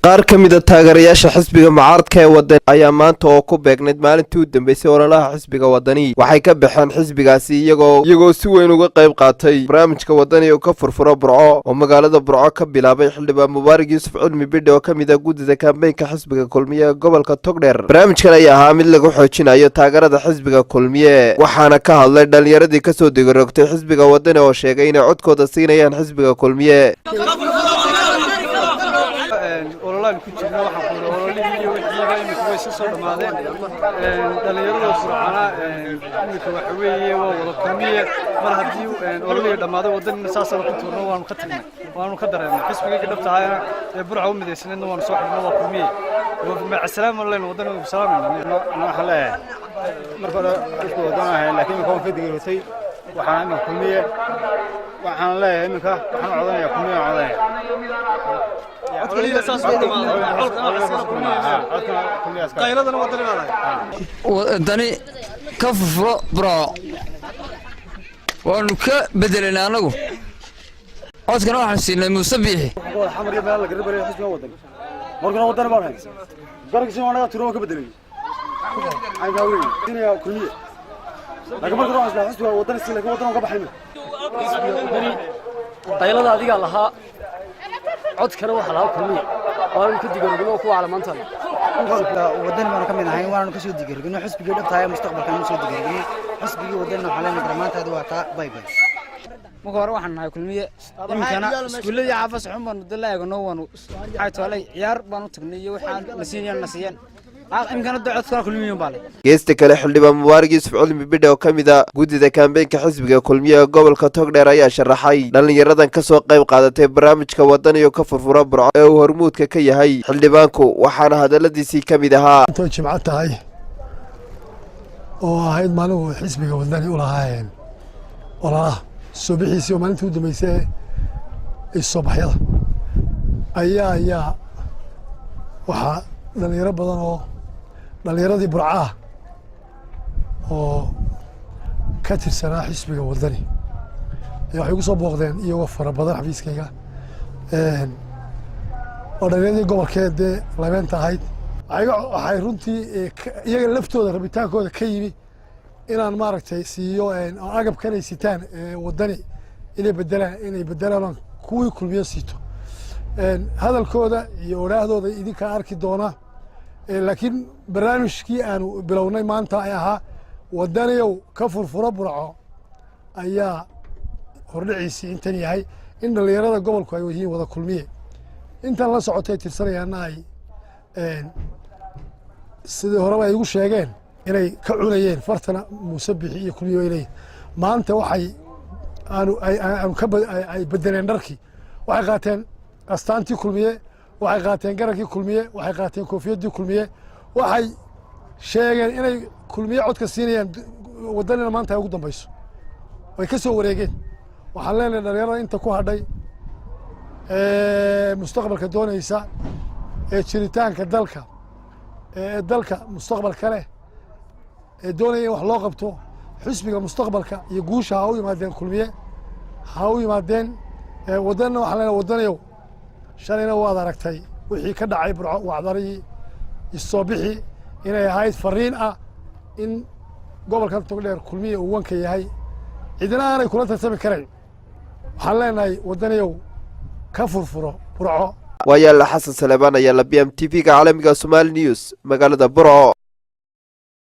qaar ka mid ah taageerayaasha xisbiga mucaaradka ee wadani ayaa maanta oo ku beegnayd maalintii u dambeysay ololaha xisbiga wadani waxay ka baxeen xisbigaasi iyagoo si weyn uga qayb qaatay barnaamijka wadani oo ka furfuro Burco oo magaalada Burco ka bilaabay xildhibaan Mubaarak Yuusuf Cilmi Bidhe oo ka mid ah guddida kaambeynka xisbiga Kulmiye ee gobolka Togdheer. barnaamijkan ayaa ahaa mid lagu xoojinayo taageerada xisbiga Kulmiye waxaana ka hadlay dhalinyaradii ka soo digaroogtay xisbiga wadani oo sheegay inay codkooda siinayaan xisbiga Kulmiye. ololaha ku jirna waxa ku ololihii wixii imika way soo dhamaadeen dhalinyarada Burcana imika waxa weeye waa wada Kulmiye mar hadii ololihii dhamaado wadanna saasana ku tuurno waanu ka tagnay waanu ka dareemay xisbiga ka dhabtaayna ee Burco u mideysnayn waanu soo xidhnay waa Kulmiye ma assalaamu alaykum wadanna salaamayna waxa leeyahay marka isku wadanahay laakiin koon ka digarootay waxaan Kulmiye waxaan leeyahay imika waxaan codanaya Kulmiye codanaya wadani ka furfuro Burco waanu ka bedelayna anagu codkana waxaan siinay Muuse Biixi xamriga meel la garbaray xisbiga wadani markana wadani baa haysan garagsi wanaga tiro ka bedelay ay gaaway inay Kulmiye laga markana waxaan xisbiga wadani si laga wadani ka baxayna wadani qaylada adiga lahaa cod kale waxa la Kulmiye oo ku digaroogno ku calaamanta wadani ma ka mid ahayn waana ka soo digaroogno xisbiga dhabtaay mustaqbalka ma soo digaroogno xisbiga wadani waxa la maanta waa taa bay marka hore waxaan nahay Kulmiye imkana iskuuladii xaafas xumaan dalaagno waanu ay toolay ciyaar baan u tagnay iyo waxaan nasiiyeen imkana codka Kulmiye baalay geesta kale xildhibaan Mubaarak Yuusuf Cilmi Bidhe oo ka mid ah guddida kaambeynka xisbiga Kulmiye ee gobolka Togdheer ayaa sharaxay dhalinyaradan ka soo qayb qaadatay barnaamijka wadani oo ka furfuro Burco ee uu hormuudka ka yahay xildhibaanku waxaana hadaladiisii ka mid ahaa inta jimcaad tahay oo ahayd maalin xisbiga wadani u lahaayeen ololaha soo bixiisii oo maalintii u dambeysay ee soo baxyada ayaa waxaa dhalinyaro badan oo dhalinyaradii Burco oo ka tirsanaa xisbiga wadani waxay ugu soo booqdeen iyagoo fara badan xafiiskayga oo dhalinyaradii gobolkeeda labeenta ahayd waxay runtii iyaga laftooda rabitaankooda ka yimi inaan maaragtay siiyo agabkan ay sitaan wadani inay bedelaan kuwii Kulmiye siito hadalkooda iyo oraahdooda idinka arki doona laakiin barnaamijkii aanu bilownay maanta ay ahaa wadaniyow ka furfuro Burco ayaa hordhiciisii intan yahay in dhalinyarada gobolku ay yihiin wada Kulmiye intan la socotay tirsanayaana ay sidii horeba ay ugu sheegeen inay ka cunayeen fartana Muuse Biixi iyo Kulmiye inay maanta waxay ay bedeleen dharkii waxay qaateen astaantii Kulmiye waxay qaateen garankii Kulmiye waxay qaateen koofiyadii Kulmiye waxay sheegeen inay Kulmiye codka siinayaan wadanina maanta ay ugu dambayso way ka soo wareegeen waxaan leenahay dhalinyarada inta ku hadhay mustaqbalka doonaysa jiritaanka dalka mustaqbalka leh doonaya wax loo qabto xisbiga mustaqbalka iyo guusha ha u yimaadeen Kulmiye ha u yimaadeen wadanna waxaan leenahay wadanayow shalayna waad aragtay wixii ka dhacay Burco wacdarii isoo bixi inay ahayd fariin ah in gobolka Togdheer Kulmiye uu wanka yahay cidina aanay kula tartami karayn waxaan leenahay wadanayow ka furfuro Burco waa yaala xasan Salebaan ayaa la BMTV-ga caalamiga Somali News magaalada Burco.